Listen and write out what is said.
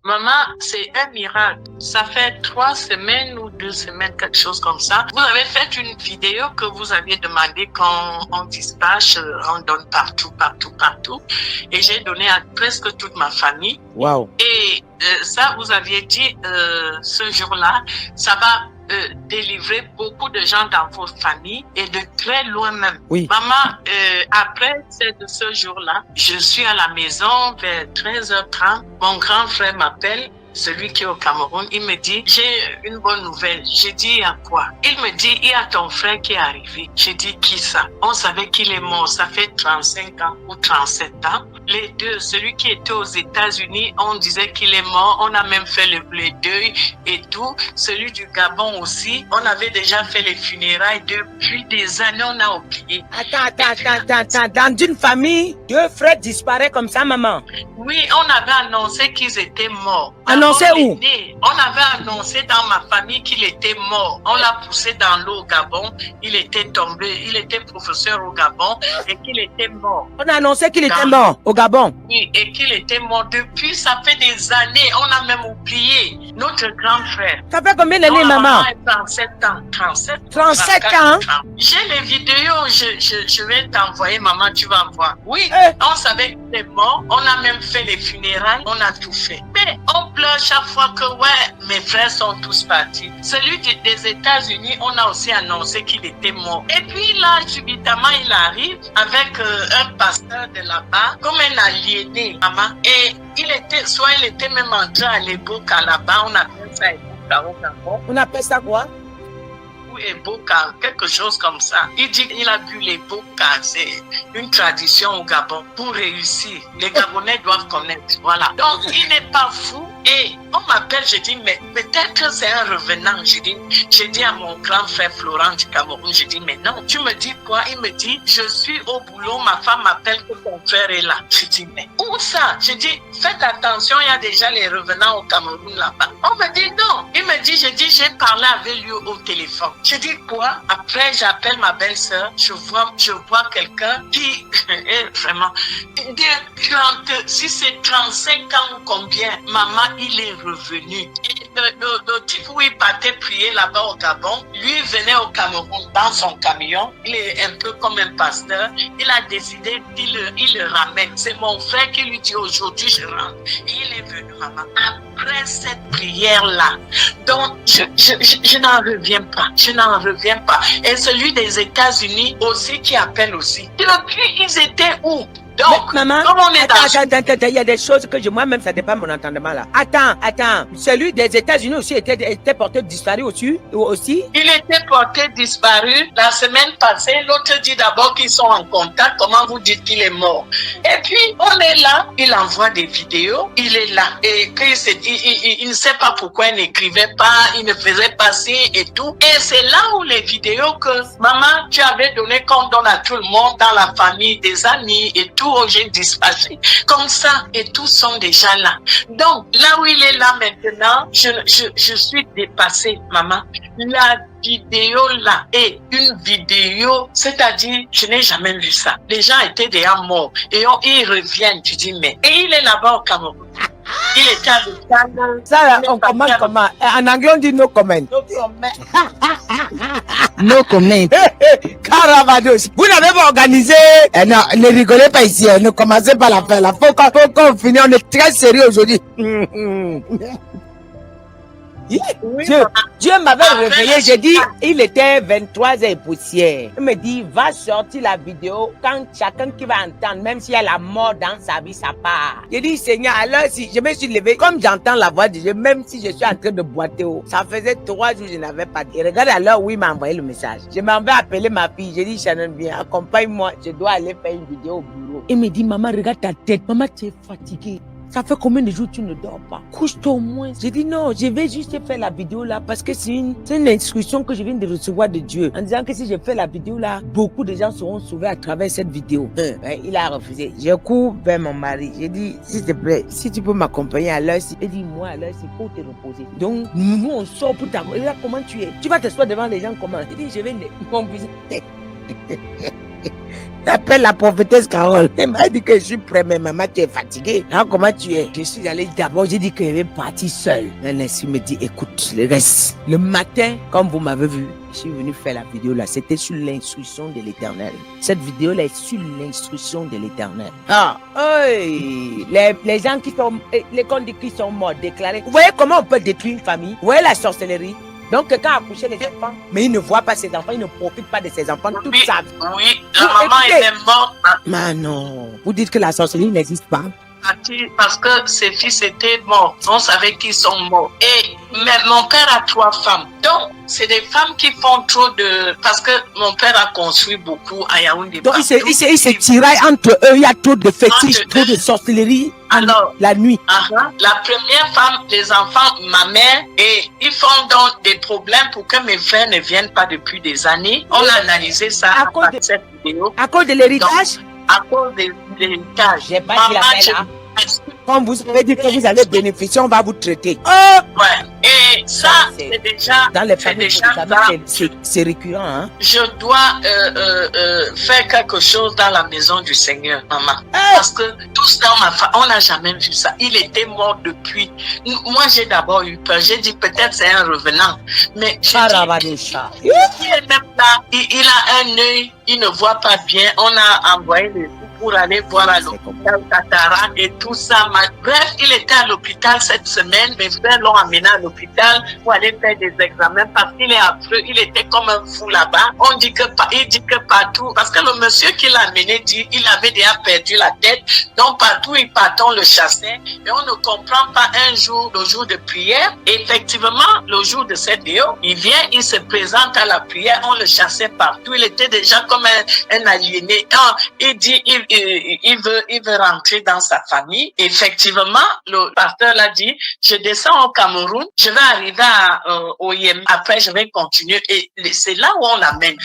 Maman, c'est un miracle. Ça fait 3 semaines ou 2 semaines, quelque chose comme ça. Vous avez fait une vidéo que vous aviez demandé quand on dispatche, on donne partout. Et j'ai donné à presque toute ma famille. Wow. Et ça, vous aviez dit ce jour-là, ça va délivrer beaucoup de gens dans vos familles et de très loin même. Oui. Maman, après ce jour-là, je suis à la maison vers 13h30. Mon grand frère m'appelle, celui qui est au Cameroun. Il me dit, j'ai une bonne nouvelle. J'ai dit, il y a quoi? Il me dit, il y a ton frère qui est arrivé. J'ai dit, qui ça? On savait qu'il est mort. Ça fait 35 ans ou 37 ans. Les deux, celui qui était aux États-Unis, on disait qu'il est mort. On a même fait le deuil et tout. Celui du Gabon aussi, on avait déjà fait les funérailles. Depuis des années, on a oublié. Attends. Dans une famille, 2 frères disparaissent comme ça, maman? Oui, on avait annoncé qu'ils étaient morts. Annoncé où? On avait annoncé dans ma famille qu'il était mort. On l'a poussé dans l'eau au Gabon. Il était tombé. Il était professeur au Gabon et qu'il était mort. On a annoncé qu'il était mort au Gabon? Oui, et qu'il était mort. Depuis, ça fait des années. On a même oublié notre grand frère. Ça fait combien d'années, maman? 37 ans. 37 ans? J'ai les vidéos. Je vais t'envoyer, maman. Tu vas voir. Oui, on savait qu'il était mort. On a même fait les funérailles. On a tout fait. Mais on pleure chaque fois que, ouais, mes frères sont tous partis. Celui des États-Unis, on a aussi annoncé qu'il était mort. Et puis là, subitement, il arrive avec un pasteur de là-bas, comme un aliéné, maman. Et il était même entré à l'Eboka là-bas. On appelle ça Eboka au Gabon. On appelle ça quoi? Eboka, quelque chose comme ça. Il dit qu'il a bu l'Eboka, c'est une tradition au Gabon pour réussir. Les Gabonais doivent connaître, voilà. Donc, il n'est pas fou. Et on m'appelle, je dis, mais peut-être c'est un revenant. J'ai dit à mon grand frère Florent du Cameroun, je dis, mais non. Tu me dis quoi? Il me dit, je suis au boulot, ma femme m'appelle que ton frère est là. Je dis, mais où ça? Je dis, faites attention, il y a déjà les revenants au Cameroun là-bas. On me dit non. Il me dit, j'ai parlé avec lui au téléphone. Je dis quoi? Après, j'appelle ma belle-sœur, je vois quelqu'un qui est vraiment, si c'est 35 ans ou combien, maman, il est revenu. Et le type où il partait prier là-bas au Gabon, lui venait au Cameroun dans son camion. Il est un peu comme un pasteur. Il a décidé qu'il le ramène. C'est mon frère qui lui dit aujourd'hui je rentre. Et il est venu, maman. Après cette prière-là, donc je n'en reviens pas. Je n'en reviens pas. Et celui des États-Unis aussi qui appelle aussi. Depuis, ils étaient où? Donc, maman, attends, il y a des choses que moi-même, ça dépend de mon entendement là. Attends. Celui des États-Unis aussi était porté disparu aussi? Il était porté disparu la semaine passée. L'autre dit d'abord qu'ils sont en contact. Comment vous dites qu'il est mort? Et puis, on est là. Il envoie des vidéos. Il est là. Et il ne sait pas pourquoi il n'écrivait pas, il ne faisait pas ci et tout. Et c'est là où les vidéos que maman, tu avais donné qu'on donne à tout le monde dans la famille, des amis et tout. J'ai dispatché comme ça et tous sont déjà là. Donc là où il est là maintenant, je suis dépassée, maman. La vidéo là est une vidéo, c'est-à-dire je n'ai jamais vu ça. Les gens étaient déjà morts et ils reviennent. Tu dis mais et il est là-bas au Cameroun. Il était à l'hôpital. Ça là, on commente comment? En anglais on dit no comment. No comment. Caravados. Vous n'avez pas organisé. Non, ne rigolez pas ici. Ne commencez pas la faire. Faut qu'on finisse. On est très sérieux aujourd'hui. Dieu m'avait réveillé, j'ai dit, il était 23h et poussière. Il me dit, va sortir la vidéo quand chacun qui va entendre, même s'il y a la mort dans sa vie, ça part. J'ai dit, Seigneur, alors si je me suis levé, comme j'entends la voix de Dieu, même si je suis en train de boiter, ça faisait 3 jours, je n'avais pas dit. Et regarde alors où il m'a envoyé le message. Je m'en vais appeler ma fille, j'ai dit, Shannon, viens, accompagne-moi, je dois aller faire une vidéo au bureau. Il me dit, maman, regarde ta tête, maman, tu es fatiguée. Ça fait combien de jours que tu ne dors pas? Couche-toi au moins. J'ai dit non, je vais juste faire la vidéo là parce que c'est une instruction que je viens de recevoir de Dieu. En disant que si je fais la vidéo là, beaucoup de gens seront sauvés à travers cette vidéo. Il a refusé. Je cours vers mon mari. J'ai dit, s'il te plaît, si tu peux m'accompagner à l'heure, il dit, moi à l'heure, c'est pour te reposer. Donc, nous on sort pour t'accompagner. Là, comment tu es? Tu vas t'asseoir devant les gens comment? J'ai dit, je vais mon visite. Appelle la prophétesse Carole. Elle m'a dit que je suis prêt, mais maman, tu es fatiguée. Hein, comment tu es? Je suis allé d'abord, j'ai dit que je vais partir seule. Un esprit me dit, écoute, le reste. Le matin, comme vous m'avez vu, je suis venu faire la vidéo là. C'était sur l'instruction de l'Éternel. Cette vidéo là est sur l'instruction de l'Éternel. Ah, oui. Les gens qui sont, les condamnés qui sont morts, déclarés. Vous voyez comment on peut détruire une famille? Vous voyez la sorcellerie? Donc, quelqu'un a accouché les enfants, mais il ne voit pas ses enfants, il ne profite pas de ses enfants toute sa vie. Oui, la maman était morte. Mais non, vous dites que la sorcellerie n'existe pas? Parce que ses fils étaient morts. On savait qu'ils sont morts. Et mon père a 3 femmes. Donc, c'est des femmes qui font trop de... Parce que mon père a construit beaucoup à Yaoundé. Donc, il se tiraille entre eux. Il y a trop de fétiches, trop de sorcellerie. Alors, la nuit. La première femme, les enfants, ma mère, et ils font donc des problèmes pour que mes frères ne viennent pas depuis des années. On a analysé ça à cause de cette vidéo. À cause de l'héritage? À cause de l'héritage. J'ai pas dit la là. Comme vous avez dit que vous avez bénéficié, on va vous traiter. Oh! Ouais. Et ça, c'est déjà... Dans les familles, c'est récurrent. Hein? Je dois faire quelque chose dans la maison du Seigneur, maman. Parce que tous dans ma famille, on n'a jamais vu ça. Il était mort depuis. Moi, j'ai d'abord eu peur. J'ai dit, peut-être c'est un revenant. Mais il est même là. Il a un œil. Il ne voit pas bien. On a envoyé les pour aller voir à l'hôpital Cataracte et tout ça. Bref, il était à l'hôpital cette semaine. Mes frères l'ont amené à l'hôpital pour aller faire des examens parce qu'il est affreux. Il était comme un fou là-bas. Il dit que partout, parce que le monsieur qui l'a amené dit il avait déjà perdu la tête. Donc partout il partait, on le chassait. Et on ne comprend pas un jour, le jour de prière. Effectivement, le jour de cette vidéo, il vient, il se présente à la prière. On le chassait partout. Il était déjà comme un aliéné. Il dit il veut rentrer dans sa famille. Effectivement, le pasteur l'a dit, je descends au Cameroun, je vais arriver au Yémen, après je vais continuer. Et c'est là où on l'amène.